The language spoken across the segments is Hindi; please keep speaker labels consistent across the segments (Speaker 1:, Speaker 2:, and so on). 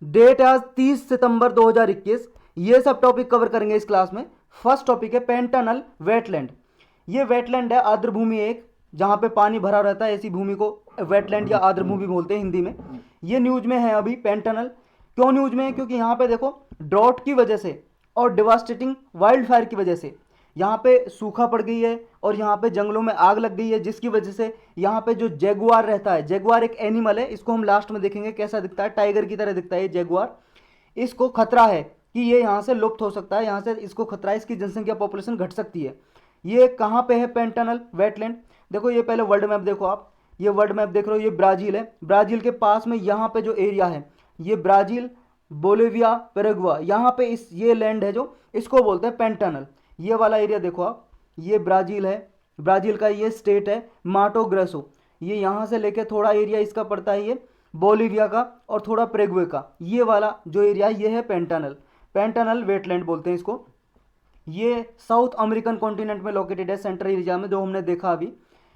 Speaker 1: डेट आज 30 सितंबर 2021। ये सब टॉपिक कवर करेंगे इस क्लास में। फर्स्ट टॉपिक है पेंटानल वेटलैंड। ये वेटलैंड है आर्द्र भूमि एक, जहाँ पे पानी भरा रहता है, ऐसी भूमि को वेटलैंड या आर्द्र भूमि बोलते हैं हिंदी में। ये न्यूज में है अभी पेंटानल। क्यों न्यूज में है? क्योंकि यहाँ पे देखो ड्रॉट की वजह से और डिवास्टेटिंग वाइल्ड फायर की वजह से यहाँ पे सूखा पड़ गई है और यहाँ पे जंगलों में आग लग गई है, जिसकी वजह से यहाँ पे जो जैगुआर रहता है, जैगुआर एक एनिमल है, इसको हम लास्ट में देखेंगे कैसा दिखता है, टाइगर की तरह दिखता है ये जैगुआर। इसको खतरा है कि ये यहाँ से लुप्त हो सकता है, यहाँ से इसको खतरा है, इसकी जनसंख्या पॉपुलेशन घट सकती है। ये कहाँ पे है पेंटानल वेटलैंड? देखो ये पहले वर्ल्ड मैप देखो आप। ये वर्ल्ड मैप देख रहे हो, ये ब्राज़ील है। ब्राज़ील के पास में यहाँ पे जो एरिया है, ये ब्राज़ील, बोलिविया, पेराग्वा, यहाँ पे इस ये लैंड है जो इसको बोलते हैं पेंटानल। ये वाला एरिया देखो आप, ये ब्राज़ील है। ब्राज़ील का ये स्टेट है माटो ग्रेसो। ये यहाँ से लेके थोड़ा एरिया इसका पड़ता है, ये बोलिविया का और थोड़ा पेराग्वे का, ये वाला जो एरिया ये है पेंटानल। पेंटानल वेटलैंड बोलते हैं इसको। ये साउथ अमेरिकन कॉन्टिनेंट में लोकेटेड है, सेंट्रल एरिया में, जो हमने देखा अभी।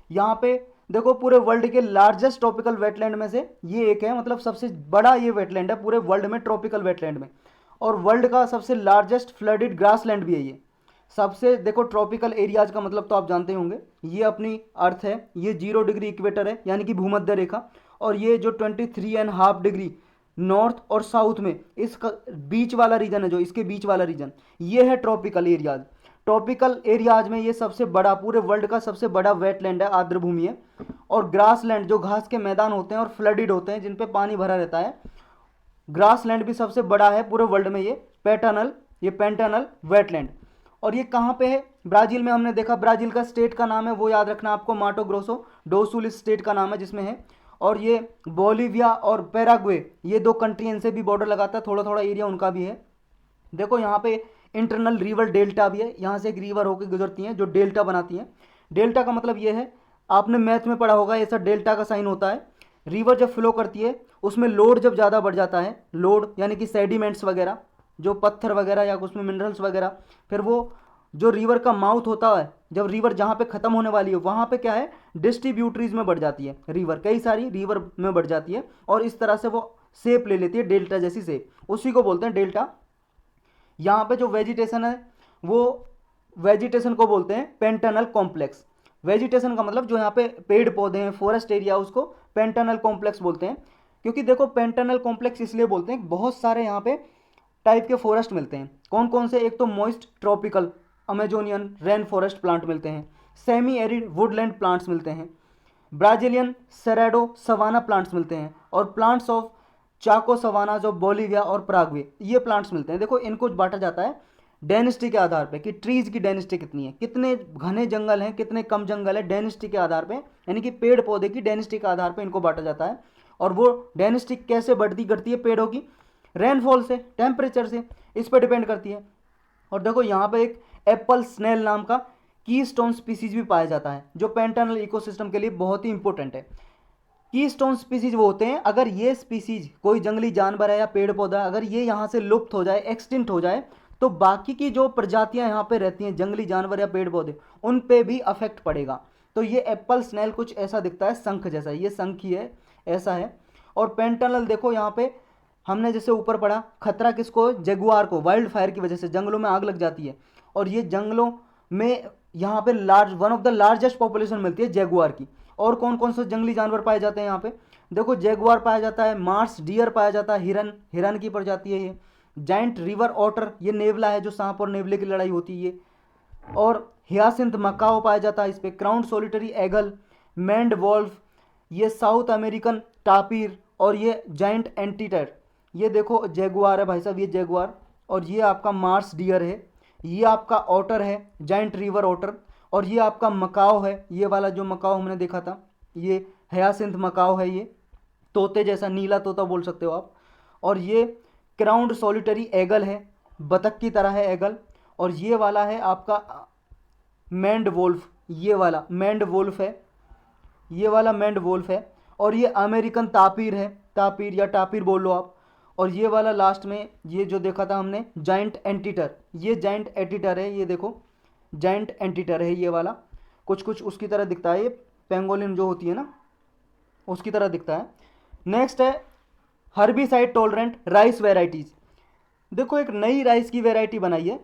Speaker 1: यहाँ पे देखो पूरे वर्ल्ड के लार्जेस्ट ट्रॉपिकल वेटलैंड में से ये एक है, मतलब सबसे बड़ा ये वेटलैंड है पूरे वर्ल्ड में, ट्रॉपिकल वेटलैंड में। और वर्ल्ड का सबसे लार्जेस्ट फ्लडेड ग्रासलैंड भी है ये। सबसे देखो ट्रॉपिकल एरियाज का मतलब तो आप जानते होंगे, ये अपनी अर्थ है, ये 0 डिग्री इक्वेटर है यानी कि भूमध्य रेखा, और ये जो 23.5 डिग्री नॉर्थ और साउथ में इसका बीच वाला रीजन है, जो इसके बीच वाला रीजन, ये है ट्रॉपिकल एरियाज। ट्रॉपिकल एरियाज में ये सबसे बड़ा, पूरे वर्ल्ड का सबसे बड़ा वेटलैंड है, आर्द्र भूमि है। और ग्रासलैंड जो घास के मैदान होते हैं और फ्लडेड होते हैं, जिन पे पानी भरा रहता है, ग्रासलैंड भी सबसे बड़ा है पूरे वर्ल्ड में, ये पेंटानल वेटलैंड। और ये कहाँ पे है? ब्राज़ील में। हमने देखा ब्राज़ील का स्टेट का नाम है, वो याद रखना आपको, माटो ग्रोसो डो सुल इस स्टेट का नाम है जिसमें है। और ये बोलिविया और पैराग्वे, ये दो कंट्री इनसे भी बॉर्डर लगाता है, थोड़ा थोड़ा एरिया उनका भी है। देखो यहाँ पे इंटरनल रिवर डेल्टा भी है, यहाँ से एक रिवर होकर गुजरती हैं जो डेल्टा बनाती हैं। डेल्टा का मतलब ये है, आपने मैथ में पढ़ा होगा, ऐसा डेल्टा का साइन होता है। रिवर जब फ्लो करती है उसमें लोड जब ज़्यादा बढ़ जाता है, लोड यानी कि सेडिमेंट्स वगैरह, जो पत्थर वगैरह या उसमें मिनरल्स वगैरह, फिर वो जो रिवर का माउथ होता है, जब रिवर जहाँ पे ख़त्म होने वाली है वहाँ पे क्या है, डिस्ट्रीब्यूटरीज में बढ़ जाती है रिवर, कई सारी रिवर में बढ़ जाती है, और इस तरह से वो शेप ले लेती है डेल्टा जैसी शेप, उसी को बोलते हैं डेल्टा। यहाँ पे जो वेजिटेशन है वो वेजिटेशन को बोलते हैं पेंटानल कॉम्प्लेक्स। वेजिटेशन का मतलब जो यहाँ पे पेड़ पौधे हैं, फॉरेस्ट एरिया, उसको पेंटानल कॉम्प्लेक्स बोलते हैं। क्योंकि देखो पेंटानल कॉम्प्लेक्स इसलिए बोलते हैं, बहुत सारे यहाँ पे टाइप के फॉरेस्ट मिलते हैं। कौन कौन से? एक तो moist tropical Amazonian rain forest plant मिलते हैं, सेमी एरिड वुडलैंड प्लांट्स मिलते हैं, ब्राजीलियन सेरेडो सवाना प्लांट्स मिलते हैं, और प्लांट्स ऑफ चाको सवाना जो बोलिविया और पराग्वे, ये प्लांट्स मिलते हैं। देखो इनको बांटा जाता है डेनिसिटी के आधार पे, कि ट्रीज की डेनिसिटी कितनी है, कितने घने जंगल हैं, कितने कम जंगल है, डेनिसिटी के आधार पे, यानी कि पेड़ पौधे की डेनिसिटी के आधार पे इनको बांटा जाता है। और वो डेनिसिटी कैसे बढ़ती घटती है पेड़ों की? रेनफॉल से, टेम्परेचर से, इस पर डिपेंड करती है। और देखो यहाँ पे एक एप्पल स्नेल नाम का की स्टोन स्पीसीज भी पाया जाता है, जो पेंटानल इकोसिस्टम के लिए बहुत ही इंपॉर्टेंट है। की स्टोन स्पीसीज वो होते हैं, अगर ये स्पीसीज कोई जंगली जानवर है या पेड़ पौधा, अगर ये यहाँ से लुप्त हो जाए, एक्सटिंक्ट हो जाए, तो बाकी की जो प्रजातियां यहाँ पे रहती हैं, जंगली जानवर या पेड़ पौधे, उन पे भी अफेक्ट पड़ेगा। तो ये एप्पल स्नेल कुछ ऐसा दिखता है, शंख जैसा, ये शंख ही है, ऐसा है। और पेंटानल देखो यहाँ पे हमने जैसे ऊपर पढ़ा, खतरा किसको? जगुआर को, वाइल्ड फायर की वजह से जंगलों में आग लग जाती है, और ये जंगलों में यहाँ पे one of the largest population मिलती है जगुआर की। और कौन कौन से जंगली जानवर पाए जाते हैं यहाँ पे? देखो जगुआर पाया जाता है, मार्स डियर पाया जाता है, हिरन, हिरन की प्रजाति है ये। जाइंट रिवर ऑटर, ये नेवला है, जो सांप और नेवले की लड़ाई होती है ये। और हियासिंथ मकाओ पाया जाता है इस पे, crown solitary eagle, maned wolf, ये साउथ अमेरिकन टापीर, और ये जाइंट एंटीटर। ये देखो जैगुआर है भाई साहब, ये जैगुआर। और ये आपका मार्स डियर है, ये आपका ऑटर है, जाइंट रिवर ऑटर। और ये आपका मकाओ है, ये वाला जो मकाओ हमने देखा था, ये हयासिंथ मकाओ है, ये तोते जैसा, नीला तोता बोल सकते हो आप। और ये क्राउंड सॉलिटरी एगल है, बतख की तरह है एगल। और ये वाला है आपका मैंड वोल्फ, ये वाला मैंड वोल्फ है, ये वाला मैंड वोल्फ है। और ये अमेरिकन तापीर है, तापीर या टापीर बोल लो आप। और ये वाला लास्ट में ये जो देखा था हमने जाइंट एंटीटर, ये जाइंट एंटीटर है, ये देखो जाइंट एंटीटर है ये वाला, कुछ कुछ उसकी तरह दिखता है, ये पेंगोलिन जो होती है ना, उसकी तरह दिखता है। नेक्स्ट है हर्बिसाइड टॉलरेंट राइस वेराइटीज़। देखो एक नई राइस की वेराइटी बनाई है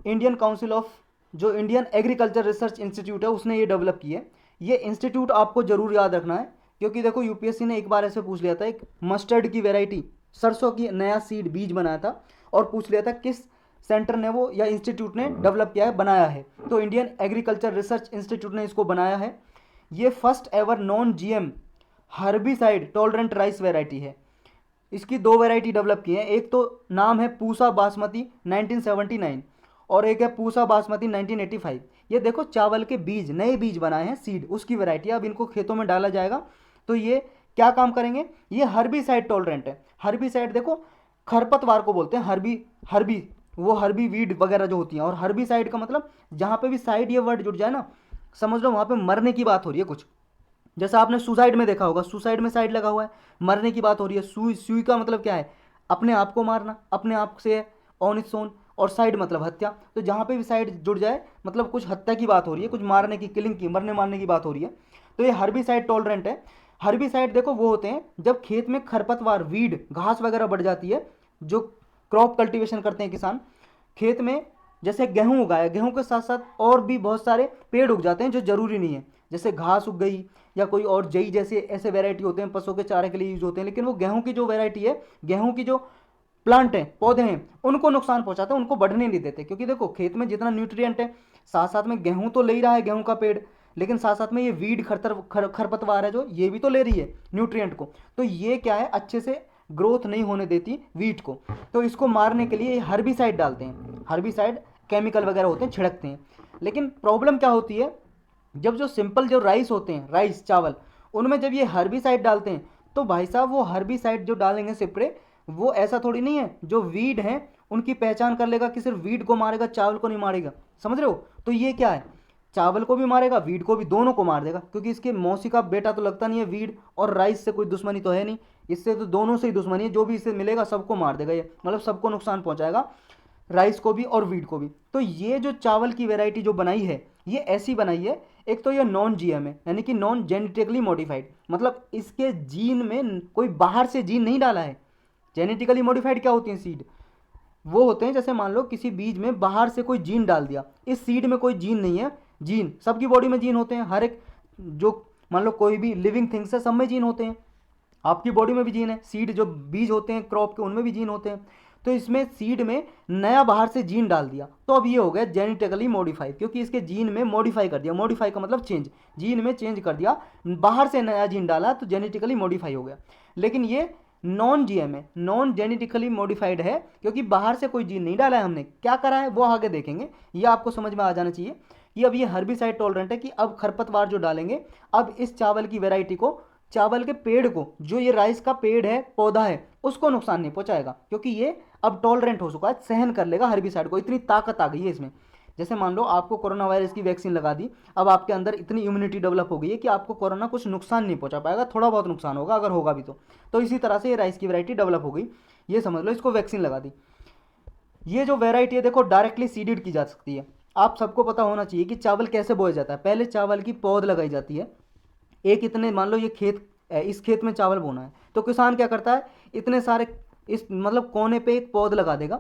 Speaker 1: इंडियन काउंसिल ऑफ, जो इंडियन एग्रीकल्चर रिसर्च इंस्टीट्यूट है उसने ये डेवलप की है। ये इंस्टीट्यूट आपको जरूर याद रखना है, क्योंकि देखो यूपीएससी ने एक बार ऐसे पूछ लिया था, एक मस्टर्ड की वेराइटी, सरसों की नया सीड बीज बनाया था और पूछ लिया था किस सेंटर ने वो या इंस्टीट्यूट ने डेवलप किया है, बनाया है। तो इंडियन एग्रीकल्चर रिसर्च इंस्टीट्यूट ने इसको बनाया है। ये first ever non GM herbicide tolerant rice variety है। इसकी दो वैरायटी डेवलप की हैं, एक तो नाम है पूसा बासमती 1979 और एक है पूसा बासमती 1985। ये देखो चावल के बीज, नए बीज बनाए हैं, सीड, उसकी वैरायटी। अब इनको खेतों में डाला जाएगा तो ये क्या काम करेंगे, ये हर्बिसाइड टॉलरेंट है। हर्बिसाइड देखो खरपतवार को बोलते हैं, हर्बी वो हर्बी वीड वगैरह जो होती हैं, और हर्बिसाइड का मतलब जहाँ पे भी साइड ये वर्ड जुड़ जाए ना, समझ लो वहाँ पे मरने की बात हो रही है कुछ। जैसा आपने सुसाइड में देखा होगा, सुसाइड में साइड लगा हुआ है, मरने की बात हो रही है। सुई, सुई का मतलब क्या है, अपने आप को मारना, अपने आप से ऑन इट्स ओन, और साइड मतलब हत्या। तो जहाँ पे भी साइड जुड़ जाए मतलब कुछ हत्या की बात हो रही है, कुछ मारने की, किलिंग की, मरने मारने की बात हो रही है। तो ये हर्बिसाइड टॉलरेंट है। हर्बिसाइड देखो वो होते हैं जब खेत में खरपतवार, वीड, घास वगैरह बढ़ जाती है, जो क्रॉप कल्टीवेशन करते हैं किसान खेत में, जैसे गेहूं उगाया, गेहूं के साथ साथ और भी बहुत सारे पेड़ उग जाते हैं जो जरूरी नहीं है, जैसे घास उग गई या कोई और जई जैसे ऐसे वैरायटी होते हैं, पशुओं के चारे के लिए यूज होते हैं। लेकिन वो गेहूं की जो वैरायटी है, गेहूं की जो प्लांट है, पौधे हैं, उनको नुकसान पहुंचाते हैं, उनको बढ़ने नहीं देते। क्योंकि देखो खेत में जितना न्यूट्रिएंट है, साथ साथ में गेहूं तो ले ही रहा है, गेहूं का पेड़, लेकिन साथ साथ में ये वीड खरपतवार है जो ये भी तो ले रही है न्यूट्रिएंट को। तो ये क्या है, अच्छे से ग्रोथ नहीं होने देती वीट को। तो इसको मारने के लिए हर्बिसाइड डालते हैं, हर्बिसाइड केमिकल वगैरह होते हैं, छिड़कते हैं। लेकिन प्रॉब्लम क्या होती है, जब जो सिंपल जो राइस होते हैं, राइस चावल, उनमें जब ये हर्बिसाइड डालते हैं तो भाई साहब वो हर्बिसाइड जो डालेंगे स्प्रे, वो ऐसा थोड़ी नहीं है जो वीड है उनकी पहचान कर लेगा कि सिर्फ वीड को मारेगा, चावल को नहीं मारेगा। समझ रहे हो? तो ये क्या है, चावल को भी मारेगा, वीड को भी, दोनों को मार देगा। क्योंकि इसके मौसी का बेटा तो लगता नहीं है वीड, और राइस से कोई दुश्मनी तो है नहीं, इससे तो दोनों से ही दुश्मनी है। जो भी इससे मिलेगा सबको मार देगा ये, मतलब सबको नुकसान पहुंचाएगा, राइस को भी और वीट को भी। तो ये जो चावल की वैरायटी जो बनाई है, ये ऐसी बनाई है, एक तो ये नॉन जीएम है, यानी कि नॉन जेनेटिकली मॉडिफाइड, मतलब इसके जीन में कोई बाहर से जीन नहीं डाला है। जेनेटिकली मॉडिफाइड क्या होती है, सीड वो होते हैं, जैसे मान लो किसी बीज में बाहर से कोई जीन डाल दिया, इस सीड में कोई जीन नहीं है। जीन सबकी बॉडी में जीन होते हैं, हर एक जो मान लो कोई भी लिविंग थिंग्स है सब में जीन होते हैं, आपकी बॉडी में भी जीन है, सीड जो बीज होते हैं क्रॉप के उनमें भी जीन होते हैं। तो इसमें सीड में नया बाहर से जीन डाल दिया तो अब ये हो गया जेनेटिकली मॉडिफाइड, क्योंकि इसके जीन में मॉडिफाई कर दिया, मॉडिफाई का मतलब चेंज, जीन में चेंज कर दिया, बाहर से नया जीन डाला तो जेनेटिकली मॉडिफाई हो गया। लेकिन ये नॉन जीएम है, नॉन जेनेटिकली मॉडिफाइड है, क्योंकि बाहर से कोई जीन नहीं डाला है हमने, क्या करा है वो आगे देखेंगे, ये आपको समझ में आ जाना चाहिए कि अब ये हर्बिसाइड टॉलरेंट है, कि अब खरपतवार जो डालेंगे, अब इस चावल की वैरायटी को, चावल के पेड़ को, जो ये राइस का पेड़ है, पौधा है, उसको नुकसान नहीं पहुंचाएगा, क्योंकि ये अब टॉलरेंट हो चुका है, सहन कर लेगा हर्बिसाइड को। इतनी ताकत आ गई है इसमें। जैसे मान लो आपको कोरोना वायरस की वैक्सीन लगा दी, अब आपके अंदर इतनी इम्यूनिटी डेवलप हो गई है कि आपको कोरोना कुछ नुकसान नहीं पहुंचा पाएगा, थोड़ा बहुत नुकसान होगा अगर होगा भी तो इसी तरह से ये राइस की वैरायटी डेवलप हो गई, ये समझ लो, इसको वैक्सीन लगा दी। ये जो वैरायटी है देखो डायरेक्टली सीडेड की जा सकती है। आप सबको पता होना चाहिए कि चावल कैसे बोया जाता है। पहले चावल की पौध लगाई जाती है, एक इतने, मान लो ये खेत, इस खेत में चावल बोना है, तो किसान क्या करता है, इतने सारे इस मतलब कोने पे एक पौध लगा देगा,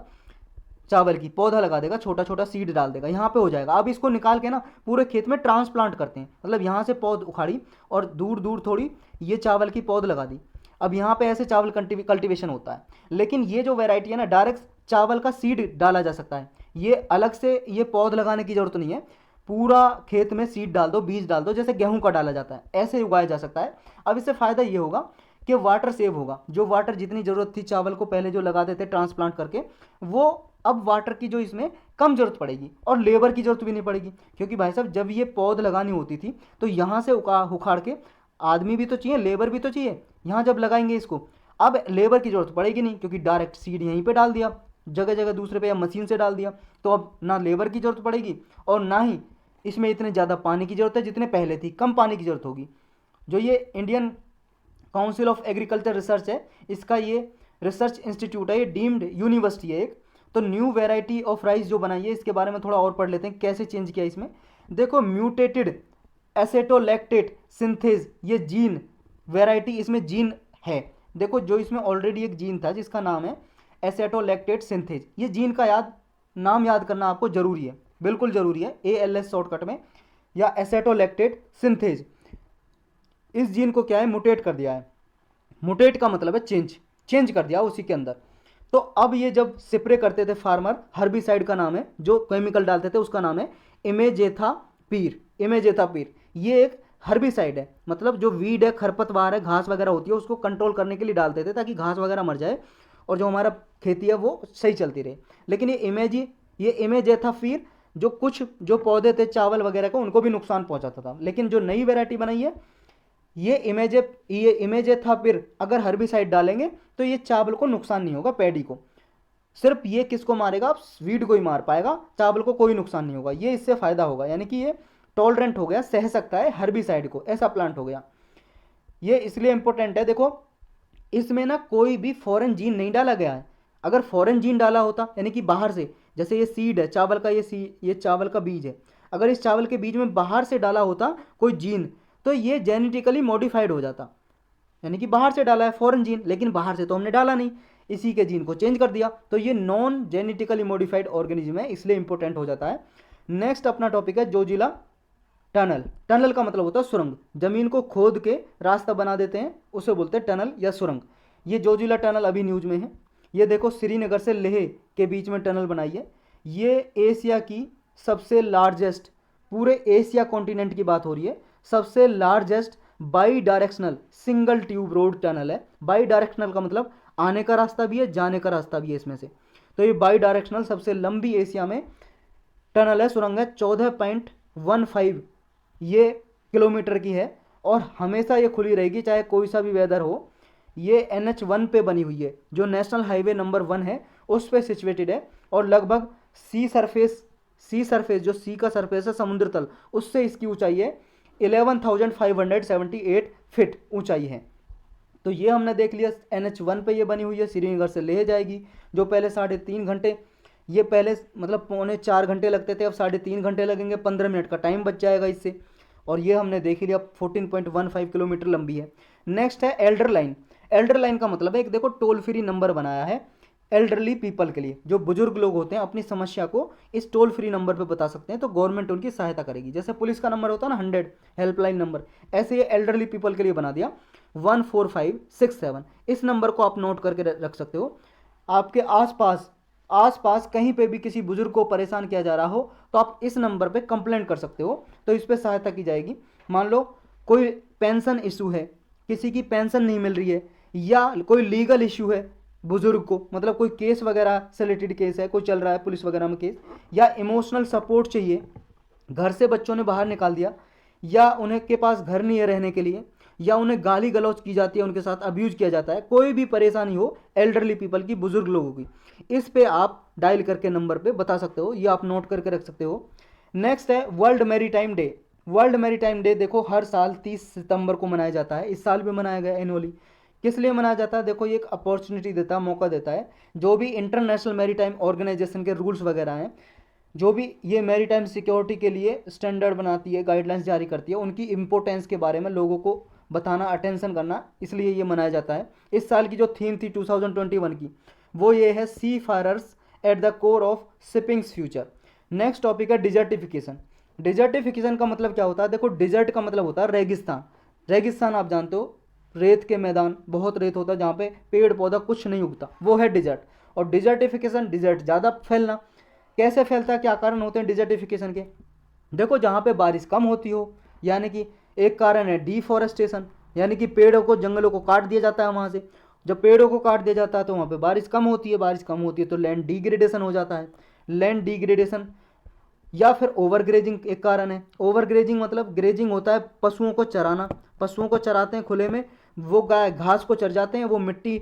Speaker 1: चावल की पौधा लगा देगा, छोटा छोटा सीड डाल देगा, यहाँ पे हो जाएगा। अब इसको निकाल के ना पूरे खेत में ट्रांसप्लांट करते हैं, मतलब यहाँ से पौध उखाड़ी और दूर दूर थोड़ी ये चावल की पौध लगा दी, अब यहाँ पे ऐसे चावल कल्टीवेशन होता है। लेकिन ये जो वैरायटी है ना, डायरेक्ट चावल का सीड डाला जा सकता है, ये अलग से ये पौध लगाने की जरूरत नहीं है, पूरा खेत में सीड डाल दो, बीज डाल दो, जैसे गेहूं का डाला जाता है ऐसे उगाया जा सकता है। अब इससे फ़ायदा ये होगा कि वाटर सेव होगा, जो वाटर जितनी ज़रूरत थी चावल को पहले जो लगाते थे ट्रांसप्लांट करके, वो अब वाटर की जो इसमें कम जरूरत पड़ेगी, और लेबर की जरूरत भी नहीं पड़ेगी। क्योंकि भाई साहब जब ये पौध लगानी होती थी तो यहाँ से उखाड़ के आदमी भी तो चाहिए, लेबर भी तो चाहिए, यहाँ जब लगाएंगे इसको, अब लेबर की जरूरत पड़ेगी नहीं, क्योंकि डायरेक्ट सीड यहीं पे डाल दिया, जगह जगह दूसरे पे या मशीन से डाल दिया, तो अब ना लेबर की जरूरत पड़ेगी और ना ही इसमें इतने ज़्यादा पानी की जरूरत है, जितने पहले थी कम पानी की जरूरत होगी। जो ये Indian council of agriculture research है, इसका ये रिसर्च इंस्टीट्यूट है, ये डीम्ड यूनिवर्सिटी है एक। तो न्यू वेराइटी ऑफ राइस जो बनाई है, इसके बारे में थोड़ा और पढ़ लेते हैं कैसे चेंज किया इसमें। देखो म्यूटेटेड एसेटोलैक्टेट सिंथेज, ये जीन वेराइटी, इसमें जीन है, देखो जो इसमें ऑलरेडी एक जीन था जिसका नाम है एसेटोलैक्टेट सिंथेज, ये जीन का नाम याद करना आपको जरूरी है, बिल्कुल जरूरी है, ALS शॉर्टकट में, या एसेटोलैक्टेट सिंथेज। इस जीन को क्या है, मुटेट कर दिया है। मुटेट का मतलब है चेंज कर दिया उसी के अंदर। तो अब ये जब स्प्रे करते थे फार्मर, हर्बिसाइड का नाम है, जो केमिकल डालते थे उसका नाम है इमेजेथापीर। ये एक हर्बिसाइड है, मतलब जो वीड है, खरपतवार है, घास वगैरह होती है, उसको कंट्रोल करने के लिए डालते थे ताकि घास वगैरह मर जाए और जो हमारा खेती है वो सही चलती रहे। लेकिन ये इमेजेथापीर जो पौधे थे चावल वगैरह को, उनको भी नुकसान पहुंचाता था। लेकिन जो नई वेराइटी बनाई है ये इमेजेथापीर, अगर हर्बिसाइड डालेंगे तो ये चावल को नुकसान नहीं होगा, पैडी को। सिर्फ ये किसको मारेगा, वीड को ही मार पाएगा, चावल को कोई नुकसान नहीं होगा। ये इससे फायदा होगा, यानी कि ये टॉलरेंट हो गया, सह सकता है हर्बिसाइड को, ऐसा प्लांट हो गया। ये इसलिए इंपॉर्टेंट है, देखो इसमें ना कोई भी फॉरेन जीन नहीं डाला गया है। अगर फॉरेन जीन डाला होता, यानी कि बाहर से, जैसे ये सीड है चावल का, ये चावल का बीज है, अगर इस चावल के बीज में बाहर से डाला होता कोई जीन, तो ये जेनेटिकली मॉडिफाइड हो जाता। यानी कि बाहर से डाला है फॉरेन जीन, लेकिन बाहर से तो हमने डाला नहीं, इसी के जीन को चेंज कर दिया, तो ये नॉन जेनेटिकली मॉडिफाइड ऑर्गेनिज्म है, इसलिए इंपॉर्टेंट हो जाता है। नेक्स्ट अपना टॉपिक है जोजिला टनल। टनल का मतलब होता है सुरंग, जमीन को खोद के रास्ता बना देते हैं, उसे बोलते हैं टनल या सुरंग। ये जोजिला टनल अभी न्यूज में है। ये देखो श्रीनगर से लेह के बीच में टनल बनाई है। ये एशिया की सबसे लार्जेस्ट, पूरे एशिया कॉन्टिनेंट की बात हो रही है, सबसे largest by directional single tube road tunnel है। बाई डायरेक्शनल का मतलब आने का रास्ता भी है, जाने का रास्ता भी है इसमें से। तो ये बाई डायरेक्शनल सबसे लंबी एशिया में टनल है, सुरंग है, 14.15 ये किलोमीटर की है, और हमेशा ये खुली रहेगी चाहे कोई सा भी वेदर हो। ये NH1 पे बनी हुई है, जो नेशनल हाईवे नंबर 1 है उस पे सिचुएटेड है, और लगभग सी सरफेस जो सी का सरफेस है, समुद्र तल, उससे इसकी ऊंचाई है 11,578 फीट ऊंचाई है। तो ये हमने देख लिया, NH1 पे ये बनी हुई है, श्रीनगर से लेह जाएगी, जो पहले 3.5 घंटे, ये पहले मतलब 3.25 घंटे लगते थे, अब 3.5 घंटे लगेंगे, 15 मिनट का टाइम बच जाएगा इससे। और ये हमने देख लिया, 14.15 किलोमीटर लंबी है। नेक्स्ट है एल्डर लाइन। एल्डर लाइन का मतलब है, एक देखो टोल फ्री नंबर बनाया है एल्डरली पीपल के लिए, जो बुजुर्ग लोग होते हैं अपनी समस्या को इस टोल फ्री नंबर पे बता सकते हैं, तो गवर्नमेंट उनकी सहायता करेगी। जैसे पुलिस का नंबर होता है ना 100 हेल्पलाइन नंबर, ऐसे ये एल्डरली पीपल के लिए बना दिया 14567। इस नंबर को आप नोट करके रख सकते हो। आपके आसपास कहीं पे भी किसी बुजुर्ग को परेशान किया जा रहा हो तो आप इस नंबर पे कंप्लेंट कर सकते हो, तो इस पे सहायता की जाएगी। मान लो कोई पेंशन इशू है, किसी की पेंशन नहीं मिल रही है, या कोई लीगल इशू है बुजुर्ग को, मतलब कोई केस वगैरह से रिलेटेड केस है, कोई चल रहा है पुलिस वगैरह में केस, या इमोशनल सपोर्ट चाहिए, घर से बच्चों ने बाहर निकाल दिया, या उन्हें के पास घर नहीं है रहने के लिए, या उन्हें गाली गलौज की जाती है, उनके साथ अब्यूज किया जाता है, कोई भी परेशानी हो एल्डरली पीपल की, बुजुर्ग लोगों की, इस पे आप डायल करके नंबर पे बता सकते हो, ये आप नोट करके रख सकते हो। नेक्स्ट है world maritime day. World maritime day देखो हर साल 30 सितंबर को मनाया जाता है, इस साल भी मनाया गया एनुअली। किस लिए मनाया जाता है, देखो ये एक अपॉर्चुनिटी देता है, मौका देता है, जो भी इंटरनेशनल मैरीटाइम ऑर्गेनाइजेशन के रूल्स वगैरह हैं, जो भी ये मैरीटाइम सिक्योरिटी के लिए स्टैंडर्ड बनाती है, गाइडलाइंस जारी करती है, उनकी इंपॉर्टेंस के बारे में लोगों को बताना, अटेंशन करना, इसलिए ये मनाया जाता है। इस साल की जो थीम थी 2021 की, वो ये है seafarers at the core of shipping's future. Next topic है डिजर्टिफिकेशन। डिजर्टिफिकेशन का मतलब क्या होता है, देखो डिजर्ट का मतलब होता है रेगिस्तान। रेगिस्तान आप जानते हो, रेत के मैदान, बहुत रेत होता है जहाँ पे पेड़ पौधा कुछ नहीं उगता, वो है डिजर्ट। और डिजर्टिफिकेशन, डिजर्ट ज़्यादा फैलना, कैसे फैलता है, क्या कारण होते हैं डिजर्टिफिकेशन के, देखो जहाँ पे बारिश कम होती हो, यानी कि एक कारण है डिफॉरेस्टेशन, यानी कि पेड़ों को, जंगलों को काट दिया जाता है वहाँ से। जब पेड़ों को काट दिया जाता है तो वहाँ पे बारिश कम होती है, बारिश कम होती है तो लैंड डिग्रेडेशन हो जाता है। लैंड डिग्रेडेशन या फिर ओवर ग्रेजिंग एक कारण है। ओवर ग्रेजिंग मतलब ग्रेजिंग होता है पशुओं को चराना, पशुओं को चराते हैं खुले में, वो गाय घास को चर जाते हैं, वो मिट्टी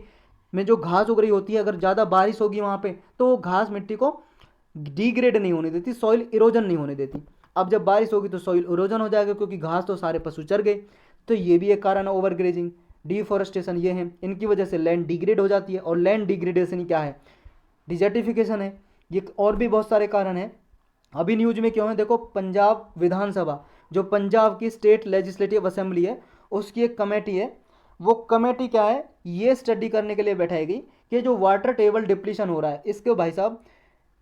Speaker 1: में जो घास उग रही होती है, अगर ज़्यादा बारिश होगी वहाँ पे तो वो घास मिट्टी को डिग्रेड नहीं होने देती, सॉइल इरोजन नहीं होने देती। अब जब बारिश होगी तो सॉइल इरोजन हो जाएगा, क्योंकि घास तो सारे पशु चर गए। तो ये भी एक कारण है ओवर ग्रेजिंग, डिफॉरेस्टेशन, ये है, इनकी वजह से लैंड डिग्रेड हो जाती है। और लैंड डिग्रेडेशन ही क्या है, डिजर्टिफिकेशन है। ये और भी बहुत सारे कारण हैं, अभी न्यूज में क्यों है, देखो पंजाब विधानसभा, जो पंजाब की स्टेट लेजिस्लेटिव असेंबली है, उसकी एक कमेटी है, वो कमेटी क्या है, ये स्टडी करने के लिए बैठाएगी कि जो वाटर टेबल डिप्लीशन हो रहा है इसके भाई साहब,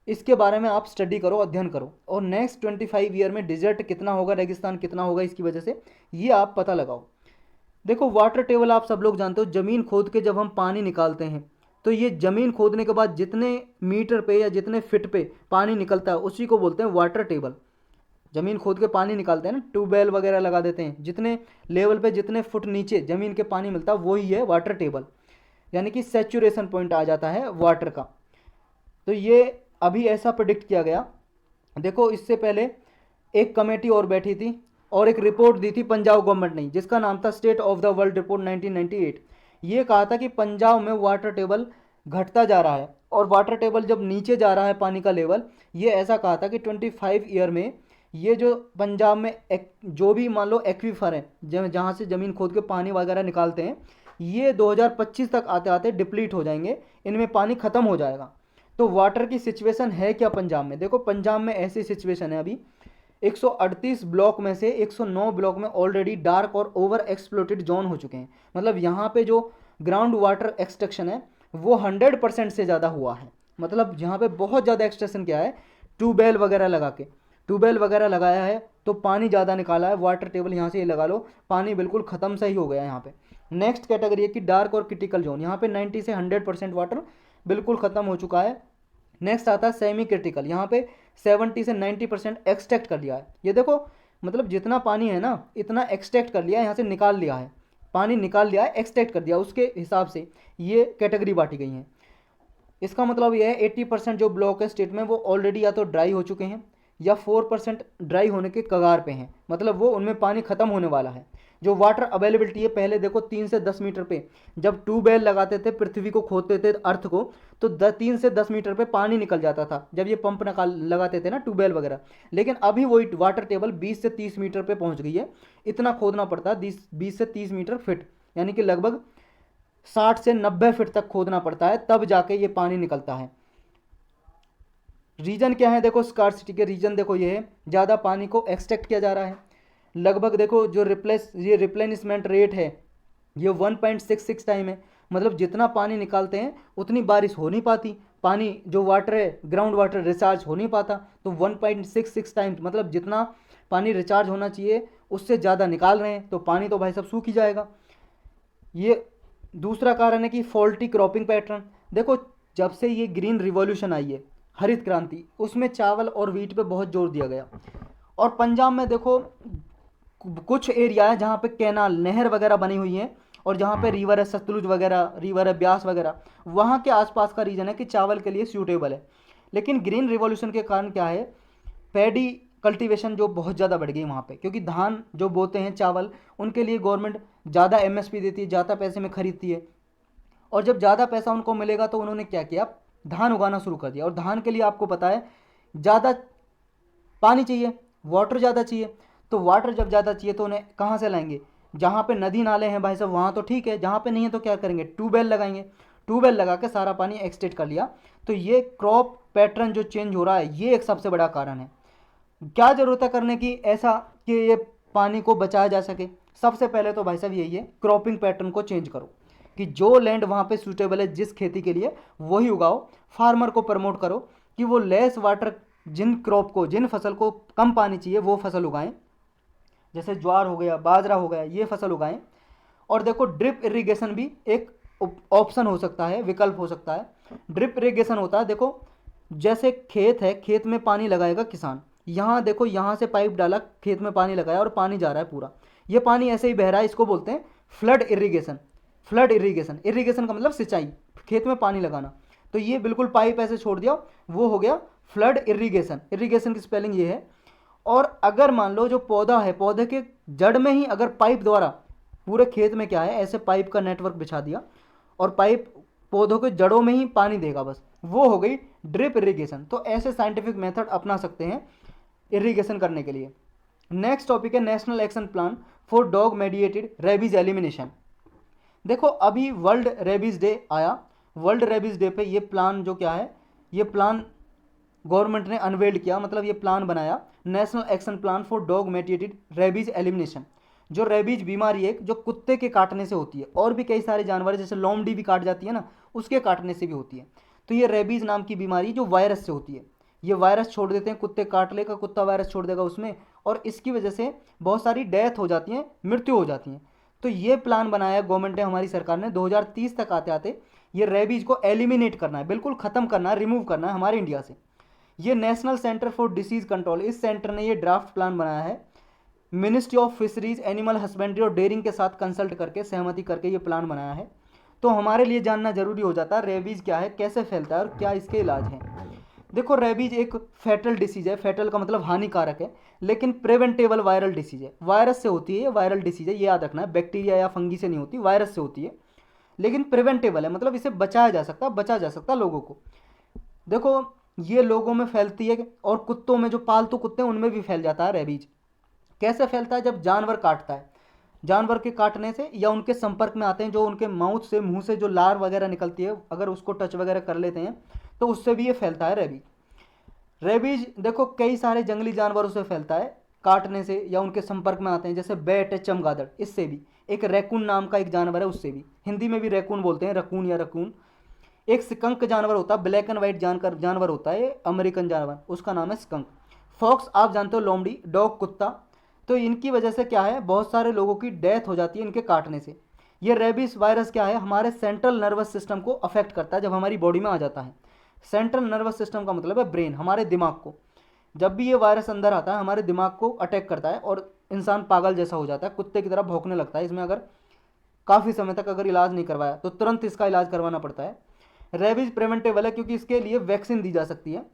Speaker 1: इसके बारे में आप स्टडी करो, अध्ययन करो, और नेक्स्ट 25 ईयर में डिजर्ट कितना होगा, रेगिस्तान कितना होगा इसकी वजह से, ये आप पता लगाओ। देखो वाटर टेबल आप सब लोग जानते हो, ज़मीन खोद के जब हम पानी निकालते हैं तो ये ज़मीन खोदने के बाद जितने मीटर पे या जितने फिट पे पानी निकलता है उसी को बोलते हैं वाटर टेबल। ज़मीन खोद के पानी निकालते हैं ना, ट्यूबवेल वगैरह लगा देते हैं, जितने लेवल पे जितने फुट नीचे ज़मीन के पानी मिलता है वही है वाटर टेबल, यानी कि सेचुरेशन पॉइंट आ जाता है वाटर का। तो ये अभी ऐसा प्रिडिक्ट किया गया। देखो इससे पहले एक कमेटी और बैठी थी और एक रिपोर्ट दी थी पंजाब गवर्नमेंट ने, जिसका नाम था state of the world report 1998। ये कहा था कि पंजाब में वाटर टेबल घटता जा रहा है, और वाटर टेबल जब नीचे जा रहा है पानी का लेवल, ये ऐसा कहा था कि 25 ईयर में ये जो पंजाब में जो भी मान लो एक्वीफर है जहाँ से ज़मीन खोद के पानी वगैरह निकालते हैं, ये 2025 तक आते आते डिप्लीट हो जाएंगे, इनमें पानी ख़त्म हो जाएगा। तो वाटर की सिचुएशन है क्या पंजाब में, देखो पंजाब में ऐसी सिचुएशन है अभी 138 ब्लॉक में से 109 ब्लॉक में ऑलरेडी डार्क और ओवर एक्सप्लोटेड जोन हो चुके हैं। मतलब यहाँ पे जो ग्राउंड वाटर एक्सट्रैक्शन है वो 100% से ज़्यादा हुआ है। मतलब यहाँ पे बहुत ज़्यादा एक्सट्रैक्शन किया है, ट्यूबवेल वगैरह लगा के, ट्यूबवेल वगैरह लगाया है तो पानी ज़्यादा निकाला है। वाटर टेबल यहाँ से ये लगा लो, पानी बिल्कुल ख़त्म सा ही हो गया है यहाँ पे। नेक्स्ट कैटेगरी है कि डार्क और क्रिटिकल जोन, यहाँ पे 90 से 100% वाटर बिल्कुल ख़त्म हो चुका है। नेक्स्ट आता है सेमी क्रिटिकल, यहाँ पे 70 से 90% एक्सट्रैक्ट कर लिया है। ये देखो मतलब जितना पानी है ना इतना एक्सट्रैक्ट कर लिया है, यहाँ से निकाल लिया है, पानी निकाल लिया है, एक्सट्रैक्ट कर दिया, उसके हिसाब से ये कैटेगरी बांटी गई हैं। इसका मतलब ये है 80% जो ब्लॉक है स्टेट में वो ऑलरेडी या तो ड्राई हो चुके हैं या 4% ड्राई होने के कगार पे हैं, मतलब वो उनमें पानी ख़त्म होने वाला है। जो वाटर अवेलेबिलिटी है, पहले देखो 3 से 10 मीटर पे जब ट्यूबवेल लगाते थे, पृथ्वी को खोदते थे अर्थ को, तो 3 से 10 मीटर पे पानी निकल जाता था जब ये पंप लगाते थे ना ट्यूबवेल वगैरह। लेकिन अभी वही वाटर टेबल 20 से 30 मीटर पे पहुंच गई है। इतना खोदना पड़ता है 20 से 30 मीटर फिट, यानी कि लगभग 60 से 90 फीट तक खोदना पड़ता है, तब जाके ये पानी निकलता है। रीजन क्या है, देखो स्कार्सिटी के रीजन देखो ये है, ज़्यादा पानी को एक्सट्रैक्ट किया जा रहा है। लगभग देखो जो रिप्लेनिशमेंट रेट है ये 1.66 टाइम है। मतलब जितना पानी निकालते हैं उतनी बारिश हो नहीं पाती, पानी जो वाटर है ग्राउंड वाटर रिचार्ज हो नहीं पाता। तो 1.66 टाइम्स मतलब जितना पानी रिचार्ज होना चाहिए उससे ज़्यादा निकाल रहे हैं, तो पानी तो भाई सब सूख ही जाएगा। ये दूसरा कारण है कि फॉल्टी क्रॉपिंग पैटर्न। देखो जब से ये ग्रीन रिवॉल्यूशन आई है, हरित क्रांति, उसमें चावल और वीट पे बहुत जोर दिया गया। और पंजाब में देखो कुछ एरिया है जहाँ पे कैनाल नहर वगैरह बनी हुई है, और जहाँ पे रिवर है सतलुज वगैरह, रिवर है ब्यास वगैरह, वहाँ के आसपास का रीजन है कि चावल के लिए सूटेबल है। लेकिन ग्रीन रिवॉल्यूशन के कारण क्या है, पैडी कल्टीवेशन जो बहुत ज़्यादा बढ़ गई वहाँ पे, क्योंकि धान जो बोते हैं चावल, उनके लिए गवर्नमेंट ज़्यादा एमएसपी देती है, ज़्यादा पैसे में खरीदती है। और जब ज़्यादा पैसा उनको मिलेगा तो उन्होंने क्या किया, धान उगाना शुरू कर दिया। और धान के लिए आपको पता है ज़्यादा पानी चाहिए, वाटर ज़्यादा चाहिए। तो वाटर जब ज़्यादा चाहिए तो उन्हें कहाँ से लाएंगे, जहाँ पे नदी नाले हैं भाई साहब वहाँ तो ठीक है, जहाँ पे नहीं है तो क्या करेंगे, ट्यूबवेल लगाएंगे। ट्यूबवेल लगा के सारा पानी एक्सट्रैक्ट कर लिया। तो ये क्रॉप पैटर्न जो चेंज हो रहा है ये एक सबसे बड़ा कारण है। क्या ज़रूरत है करने की ऐसा कि ये पानी को बचाया जा सके, सबसे पहले तो भाई साहब यही है, क्रॉपिंग पैटर्न को चेंज करो कि जो लैंड वहाँ पे सूटेबल है जिस खेती के लिए वही उगाओ। फार्मर को प्रमोट करो कि वो लेस वाटर, जिन क्रॉप को, जिन फसल को कम पानी चाहिए वो फसल उगाएं, जैसे ज्वार हो गया, बाजरा हो गया, ये फसल उगाएं। और देखो ड्रिप इरिगेशन भी एक ऑप्शन हो सकता है, विकल्प हो सकता है। ड्रिप इरिगेशन होता है, देखो जैसे खेत है, खेत में पानी लगाएगा किसान, यहाँ देखो यहाँ से पाइप डाला, खेत में पानी लगाया और पानी जा रहा है पूरा, ये पानी ऐसे ही बह रहा है, इसको बोलते हैं flood irrigation. Flood irrigation, irrigation का मतलब सिंचाई, खेत में पानी लगाना। तो ये बिल्कुल पाइप ऐसे छोड़ दिया, वो हो गया फ्लड इरिगेशन। इरिगेशन की स्पेलिंग ये है। और अगर मान लो जो पौधा है, पौधे के जड़ में ही अगर पाइप द्वारा पूरे खेत में क्या है ऐसे पाइप का नेटवर्क बिछा दिया और पाइप पौधों के जड़ों में ही पानी देगा, बस वो हो गई ड्रिप इरिगेशन। तो ऐसे साइंटिफिक मेथड अपना सकते हैं इरिगेशन करने के लिए। नेक्स्ट टॉपिक है national action plan for dog mediated rabies elimination. देखो अभी वर्ल्ड रेबीज डे आया, वर्ल्ड रेबीज डे पे ये प्लान जो क्या है, ये प्लान गवर्नमेंट ने अनवेल्ड किया, मतलब ये प्लान बनाया, national action plan for dog mediated rabies elimination. जो रेबीज बीमारी एक जो कुत्ते के काटने से होती है, और भी कई सारे जानवर जैसे लोमड़ी भी काट जाती है ना, उसके काटने से भी होती है। तो ये रेबीज नाम की बीमारी जो वायरस से होती है, ये वायरस छोड़ देते हैं, कुत्ते काट लेगा, कुत्ता वायरस छोड़ देगा उसमें, और इसकी वजह से बहुत सारी डेथ हो जाती है, मृत्यु हो जाती है। तो ये प्लान बनाया गवर्नमेंट ने, हमारी सरकार ने, 2030 तक आते आते ये रेबीज को एलिमिनेट करना है, बिल्कुल ख़त्म करना है, रिमूव करना है हमारे इंडिया से। ये national centre for disease control, इस सेंटर ने ये ड्राफ्ट प्लान बनाया है, ministry of fisheries, animal husbandry और डेयरिंग के साथ कंसल्ट करके, सहमति करके ये प्लान बनाया है। तो हमारे लिए जानना जरूरी हो जाता है रेबीज क्या है, कैसे फैलता है और क्या इसके इलाज हैं। देखो, रेबीज एक फैटल डिसीज है, फैटल का मतलब हानिकारक है, लेकिन प्रिवेंटेबल वायरल डिसीज है, वायरस से होती है, ये वायरल डिसीज है, ये याद रखना है, बैक्टीरिया या फंगी से नहीं होती, वायरस से होती है, लेकिन प्रिवेंटेबल है, मतलब इसे बचाया जा सकता, बचा जा सकता लोगों को। देखो, ये लोगों में फैलती है, और कुत्तों में, जो पालतू कुत्ते हैं उनमें भी फैल जाता है रेबीज। कैसे फैलता है? जब जानवर काटता है, जानवर के काटने से या उनके संपर्क में आते हैं, जो उनके माउथ से, मुंह से जो लार वगैरह निकलती है, अगर उसको टच वगैरह कर लेते हैं तो उससे भी ये फैलता है रेबीज। रेबीज देखो कई सारे जंगली जानवरों से फैलता है, काटने से या उनके संपर्क में आते हैं, जैसे बैट है, चमगादड़, इससे भी। एक रैकून नाम का एक जानवर है, उससे भी, हिंदी में भी रैकून बोलते हैं, रकून या रकून। एक स्कंक जानवर होता है, ब्लैक एंड वाइट जानवर होता है, अमेरिकन जानवर, उसका नाम है स्कंक। फॉक्स आप जानते हो, लोमड़ी, डॉग, कुत्ता। तो इनकी वजह से क्या है, बहुत सारे लोगों की डेथ हो जाती है इनके काटने से। ये रेबीज वायरस क्या है, हमारे सेंट्रल नर्वस सिस्टम को अफेक्ट करता है जब हमारी बॉडी में आ जाता है। सेंट्रल नर्वस सिस्टम का मतलब है ब्रेन, हमारे दिमाग को। जब भी ये वायरस अंदर आता है, हमारे दिमाग को अटैक करता है और इंसान पागल जैसा हो जाता है, कुत्ते की तरह भौंकने लगता है। इसमें अगर काफ़ी समय तक अगर इलाज नहीं करवाया तो तुरंत इसका इलाज करवाना पड़ता है। रेबीज प्रिवेंटेबल है क्योंकि इसके लिए वैक्सीन दी जा सकती है।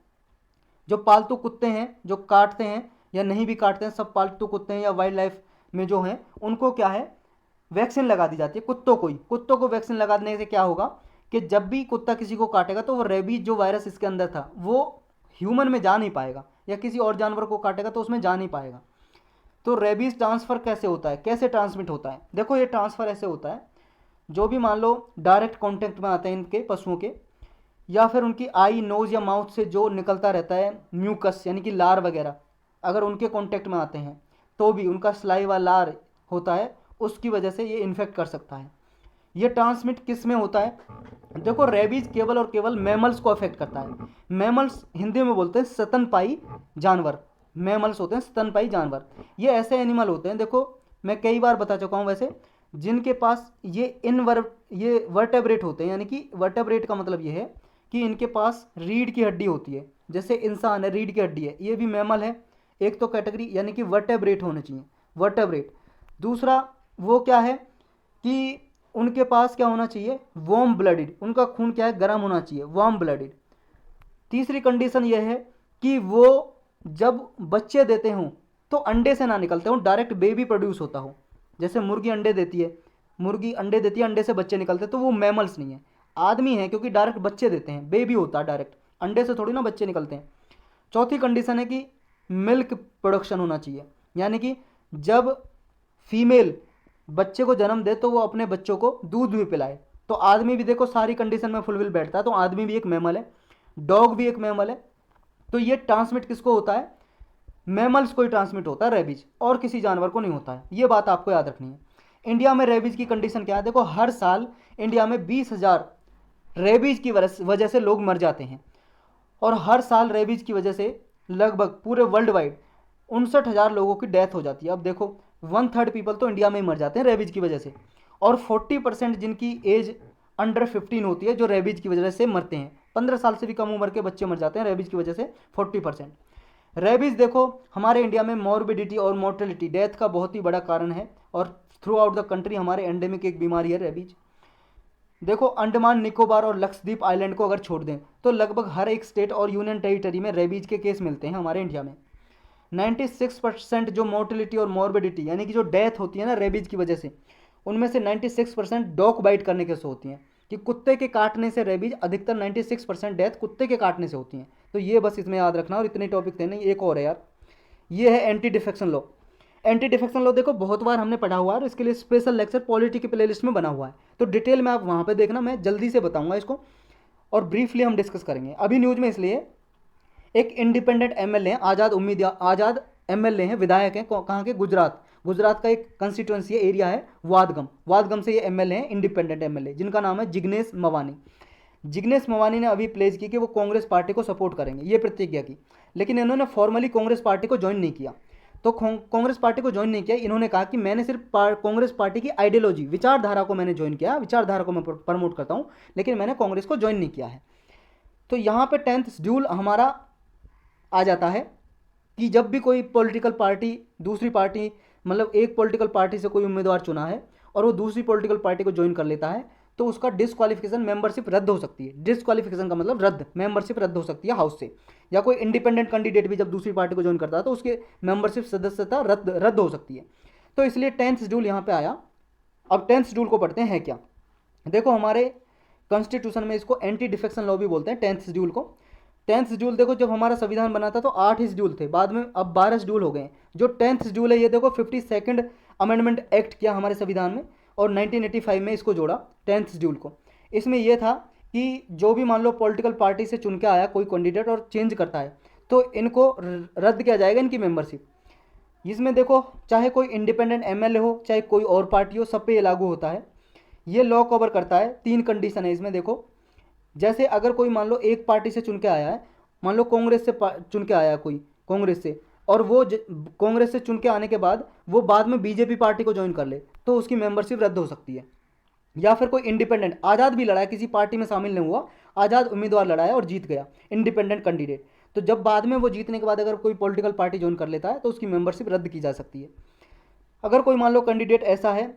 Speaker 1: जो पालतू कुत्ते हैं जो काटते हैं या नहीं भी काटते हैं, सब पालतू कुत्ते हैं या वाइल्ड लाइफ में जो हैं, उनको क्या है, वैक्सीन लगा दी जाती है। कुत्तों को वैक्सीन लगा देने से क्या होगा कि जब भी कुत्ता किसी को काटेगा तो वो रेबीज जो वायरस इसके अंदर था वो ह्यूमन में जा नहीं पाएगा, या किसी और जानवर को काटेगा तो उसमें जा नहीं पाएगा। तो रेबीज ट्रांसफ़र कैसे होता है, कैसे ट्रांसमिट होता है? देखो, ये ट्रांसफ़र ऐसे होता है, जो भी मान लो डायरेक्ट कांटेक्ट में आते हैं इनके, पशुओं के, या फिर उनकी आई, नोज़ या माउथ से जो निकलता रहता है म्यूकस यानी कि लार वगैरह, अगर उनके कांटेक्ट में आते हैं तो भी उनका सलाइवा, लार होता है, उसकी वजह से ये इन्फेक्ट कर सकता है। ये ट्रांसमिट किस में होता है? देखो, रेबीज केवल और केवल मैमल्स को अफेक्ट करता है। मैमल्स हिंदी में बोलते हैं स्तनपाई जानवर, मैमल्स होते हैं स्तनपाई जानवर। ये ऐसे एनिमल होते हैं, देखो मैं कई बार बता चुका हूँ वैसे, जिनके पास ये वर्टेब्रेट होते हैं, यानी कि वर्टेब्रेट का मतलब ये है कि इनके पास रीढ़ की हड्डी होती है, जैसे इंसान है रीढ़ की हड्डी है, ये भी मैमल है। एक तो कैटेगरी यानी कि वर्टेब्रेट होने चाहिए, वर्टेब्रेट। दूसरा वो क्या है कि उनके पास क्या होना चाहिए, वार्म ब्लडेड, उनका खून क्या है, गर्म होना चाहिए, वार्म ब्लडेड। तीसरी कंडीशन यह है कि वो जब बच्चे देते हों तो अंडे से ना निकलते हों, डायरेक्ट बेबी प्रोड्यूस होता हो। जैसे मुर्गी अंडे देती है, अंडे से बच्चे निकलते, तो वो मैमल्स नहीं है, आदमी है, क्योंकि डायरेक्ट बच्चे देते हैं, बेबी होता है डायरेक्ट, अंडे से थोड़ी ना बच्चे निकलते हैं। चौथी कंडीशन है कि मिल्क प्रोडक्शन होना चाहिए, यानी कि जब फीमेल बच्चे को जन्म दे तो वो अपने बच्चों को दूध भी पिलाए। तो आदमी भी देखो सारी कंडीशन में फुलफिल बैठता है, तो आदमी भी एक मैमल है, डॉग भी एक मैमल है। तो ये ट्रांसमिट किसको होता है? मैमल्स को ही ट्रांसमिट होता है रेबीज, और किसी जानवर को नहीं होता है। ये बात आपको याद रखनी है। इंडिया में रेबीज की कंडीशन क्या है? देखो, हर साल इंडिया में 20,000 रेबीज की वजह से लोग मर जाते हैं, और हर साल रेबीज की वजह से लगभग पूरे वर्ल्ड वाइड 59,000 लोगों की डेथ हो जाती है। अब देखो, 1/3 पीपल तो इंडिया में ही मर जाते हैं रेबीज की वजह से, और 40% जिनकी एज अंडर 15 होती है जो रेबीज की वजह से मरते हैं। 15 साल से भी कम उम्र के बच्चे मर जाते हैं रेबीज की वजह से, 40%। रेबीज देखो हमारे इंडिया में मॉर्बिडिटी और मोर्टेलिटी, डेथ का बहुत ही बड़ा कारण है, और थ्रू आउट द कंट्री हमारे एंडेमिक एक बीमारी है रेबीज। देखो, अंडमान निकोबार और लक्षद्वीप आइलैंड को अगर छोड़ दें तो लगभग हर एक स्टेट और यूनियन टेरिटरी में रेबीज के केस मिलते हैं हमारे इंडिया में। 96% जो मोर्टेलिटी और मॉर्बिडिटी यानी कि जो डेथ होती है ना रेबीज की वजह से, उनमें से 96% डॉग बाइट करने के से होती हैं, कि कुत्ते के काटने से रेबीज अधिकतर 96% डेथ कुत्ते के काटने से होती हैं। तो ये बस इसमें याद रखना, और इतने टॉपिक थे नहीं, एक और है यार, ये है anti defection law. Anti defection law देखो बहुत बार हमने पढ़ा हुआ है, और इसके लिए स्पेशल लेक्चर पॉलिटी की प्लेलिस्ट में बना हुआ है, तो डिटेल में आप वहाँ पे देखना, मैं जल्दी से बताऊंगा इसको, और ब्रीफली हम डिस्कस करेंगे। अभी न्यूज़ में इसलिए एक इंडिपेंडेंट एमएलए हैं, आज़ाद एमएलए हैं, विधायक हैं, कहाँ के, गुजरात का एक कंस्टिट्यूंसी एरिया है वादगम, वादगम से ये एमएलए हैं, इंडिपेंडेंट एमएलए, जिनका नाम है जिग्नेश मवानी। जिग्नेश मवानी ने अभी प्लेज की कि वो कांग्रेस पार्टी को सपोर्ट करेंगे, ये प्रतिज्ञा की, लेकिन इन्होंने फॉर्मली कांग्रेस पार्टी को ज्वाइन नहीं किया। तो कांग्रेस पार्टी को ज्वाइन नहीं किया, इन्होंने कहा कि मैंने सिर्फ कांग्रेस पार्टी की आइडियोलॉजी, विचारधारा को मैंने ज्वाइन किया, विचारधारा को मैं प्रमोट करता हूँ, लेकिन मैंने कांग्रेस को ज्वाइन नहीं किया है। तो यहाँ पे 10th शेड्यूल हमारा आ जाता है कि जब भी कोई पॉलिटिकल पार्टी दूसरी पार्टी, मतलब एक पॉलिटिकल पार्टी से कोई उम्मीदवार चुना है और वो दूसरी पॉलिटिकल पार्टी को ज्वाइन कर लेता है, तो उसका डिसक्वालिफिकेशन, मेंबरशिप रद्द हो सकती है। डिसक्वालिफिकेशन का मतलब रद्द, मेंबरशिप रद्द हो सकती है हाउस से। या कोई इंडिपेंडेंट कैंडिडेट भी जब दूसरी पार्टी को ज्वाइन करता है तो उसके मेंबरशिप सदस्यता रद्द हो सकती है। तो इसलिए 10th शेड्यूल यहाँ पे आया। अब 10th शेड्यूल को पढ़ते हैं क्या। देखो हमारे कॉन्स्टिट्यूशन में इसको एंटी डिफेक्शन लॉ भी बोलते हैं 10th शेड्यूल को। 10th शेड्यूल देखो, जब हमारा संविधान बना था तो 8 ही शेड्यूल थे, बाद में अब 12 शेड्यूल हो गए। जो 10th शेड्यूल है ये देखो 52nd अमेंडमेंट एक्ट किया हमारे संविधान में और 1985 में इसको जोड़ा 10th शेड्यूल को। इसमें यह था कि जो भी मान लो पॉलिटिकल पार्टी से चुन के आया कोई कैंडिडेट और चेंज करता है तो इनको रद्द किया जाएगा इनकी मेंबरशिप। इसमें देखो चाहे कोई इंडिपेंडेंट एमएलए हो चाहे कोई और पार्टी हो, सब पे ये लागू होता है। ये लॉ कवर करता है, 3 कंडीशन है इसमें। देखो जैसे अगर कोई मान लो एक पार्टी से चुन के आया है, मान लो कांग्रेस से चुन के आया है कोई कांग्रेस से, और वो कांग्रेस से चुन के आने के बाद वो बाद में बीजेपी पार्टी को ज्वाइन कर ले तो उसकी मेंबरशिप रद्द हो सकती है। या फिर कोई इंडिपेंडेंट आज़ाद भी लड़ा है, किसी पार्टी में शामिल नहीं हुआ, आज़ाद उम्मीदवार लड़ा है और जीत गया, इंडिपेंडेंट कैंडिडेट, तो जब बाद में वो जीतने के बाद अगर कोई पॉलिटिकल पार्टी ज्वाइन कर लेता है तो उसकी मेंबरशिप रद्द की जा सकती है। अगर कोई मान लो कैंडिडेट ऐसा है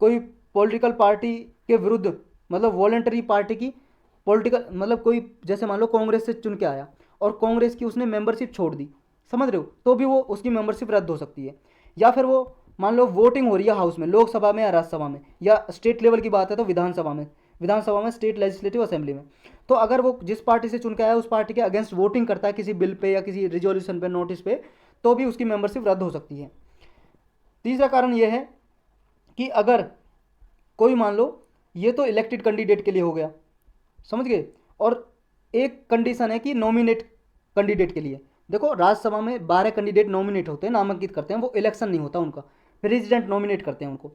Speaker 1: कोई पॉलिटिकल पार्टी के विरुद्ध, मतलब वॉलंटरी पार्टी की पॉलिटिकल, मतलब कोई जैसे मान लो कांग्रेस से चुन के आया और कांग्रेस की उसने मेंबरशिप छोड़ दी, समझ रहे हो, तो भी वो उसकी मेंबरशिप रद्द हो सकती है। या फिर वो मान लो वोटिंग हो रही है हाउस में, लोकसभा में या राज्यसभा में, या स्टेट लेवल की बात है तो विधानसभा में स्टेट लेजिस्लेटिव असेंबली में, तो अगर वो जिस पार्टी से चुन के आया उस पार्टी के अगेंस्ट वोटिंग करता है किसी बिल पे या किसी रिजोल्यूशन पे, नोटिस पे, तो भी उसकी मेंबरशिप रद्द हो सकती है। तीसरा कारण यह है कि अगर कोई मान लो, ये तो इलेक्टेड कैंडिडेट के लिए हो गया, समझ गए, और एक कंडीशन है कि नॉमिनेट कैंडिडेट के लिए। देखो राज्यसभा में 12 कैंडिडेट नॉमिनेट होते हैं, नामांकित करते हैं, वो इलेक्शन नहीं होता उनका, प्रेसिडेंट नॉमिनेट करते हैं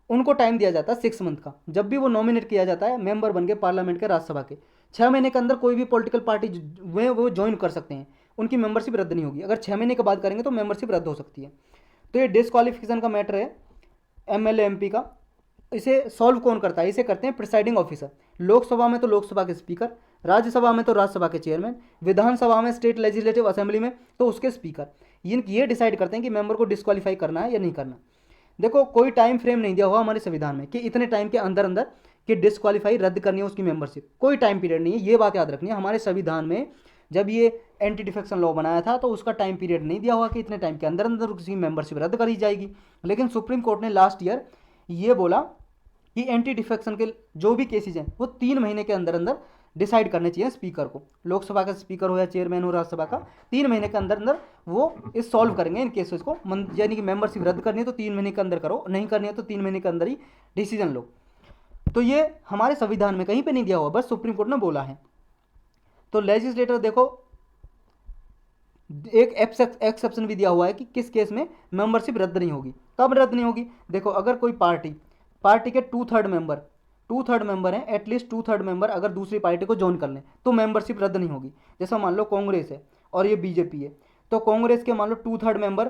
Speaker 1: उनको टाइम दिया जाता है 6 मंथ का। जब भी वो नॉमिनेट किया जाता है मेंबर बन के पार्लियामेंट के, राज्यसभा के, 6 महीने के अंदर कोई भी पॉलिटिकल पार्टी में वो ज्वाइन कर सकते हैं, उनकी मेंबरशिप रद्द नहीं होगी। अगर 6 महीने के बाद करेंगे तो मेंबरशिप रद्द हो सकती है। तो ये डिसक्वालिफिकेशन का मैटर है एमएलए एमपी का। इसे सॉल्व कौन करता है, इसे करते हैं प्रिसाइडिंग ऑफिसर। लोकसभा में तो लोकसभा के स्पीकर, राज्यसभा में तो राज्यसभा के चेयरमैन, विधानसभा में स्टेट लेजिस्लेटिव असेंबली में तो उसके स्पीकर। ये डिसाइड करते हैं कि मेंबर को डिस्क्वालीफाई करना है या नहीं करना। देखो कोई टाइम फ्रेम नहीं दिया हुआ हमारे संविधान में कि इतने टाइम के अंदर अंदर कि डिस्क्वालीफाई रद्द करनी है उसकी मेंबरशिप, कोई टाइम पीरियड नहीं है, ये बात याद रखनी है। हमारे संविधान में जब ये एंटी डिफेक्शन लॉ बनाया था तो उसका टाइम पीरियड नहीं दिया हुआ कि इतने टाइम के अंदर अंदर उसकी मेंबरशिप रद्द करी जाएगी। लेकिन सुप्रीम कोर्ट ने लास्ट ईयर ये बोला कि एंटी डिफेक्शन के जो भी केसेज हैं वो 3 महीने के अंदर अंदर डिसाइड करने चाहिए स्पीकर को, लोकसभा का स्पीकर हो या चेयरमैन हो राज्यसभा का, 3 महीने के अंदर अंदर वो इस सॉल्व करेंगे इन केसेस को। यानी कि मेंबरशिप रद्द करनी है तो 3 महीने के अंदर करो, नहीं करनी है तो 3 महीने के अंदर ही डिसीजन लो। तो ये हमारे संविधान में कहीं पे नहीं दिया हुआ, बस सुप्रीम कोर्ट ने बोला है। तो लेजिस्लेटर देखो एक एक्सेप्शन भी दिया हुआ है कि किस केस में मेंबरशिप रद्द नहीं होगी। कब रद्द नहीं होगी, देखो अगर कोई पार्टी के 2/3 मेंबर हैं, एटलीस्ट 2/3 मेंबर अगर दूसरी पार्टी को ज्वाइन कर लें तो मेंबरशिप रद्द नहीं होगी। जैसा मान लो कांग्रेस है और ये बीजेपी है, तो कांग्रेस के मान लो 2/3 मेंबर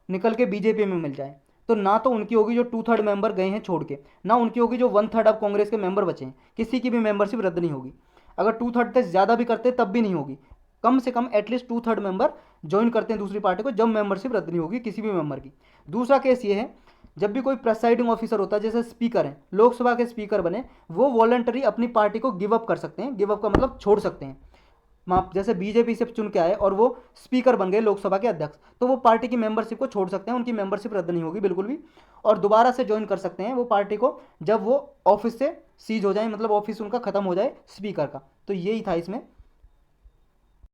Speaker 1: निकल के बीजेपी में मिल जाए तो ना तो उनकी होगी जो 2/3 मेंबर गए हैं छोड़ के, ना उनकी होगी जो 1/3 अब कांग्रेस के मेंबर बचे हैं, किसी की भी मेंबरशिप रद्द नहीं होगी। अगर 2/3 से ज़्यादा भी करते तब भी नहीं होगी, कम से कम एटलीस्ट 2/3 मेंबर ज्वाइन करते हैं दूसरी पार्टी को, जब मेंबरशिप रद्द नहीं होगी किसी भी मेंबर की। दूसरा केस ये है जब भी कोई प्रेसाइडिंग ऑफिसर होता है, जैसे स्पीकर हैं, लोकसभा के स्पीकर बने, वो वॉलंटरी अपनी पार्टी को गिव अप कर सकते हैं। गिव अप का मतलब छोड़ सकते हैं। जैसे बीजेपी से चुन के आए और वो स्पीकर बन गए लोकसभा के अध्यक्ष, तो वो पार्टी की मेंबरशिप को छोड़ सकते हैं, उनकी मेंबरशिप रद्द नहीं होगी बिल्कुल भी, और दोबारा से ज्वाइन कर सकते हैं वो पार्टी को जब वो ऑफिस से सीज हो जाए, मतलब ऑफिस उनका खत्म हो जाए स्पीकर का। तो यही था इसमें।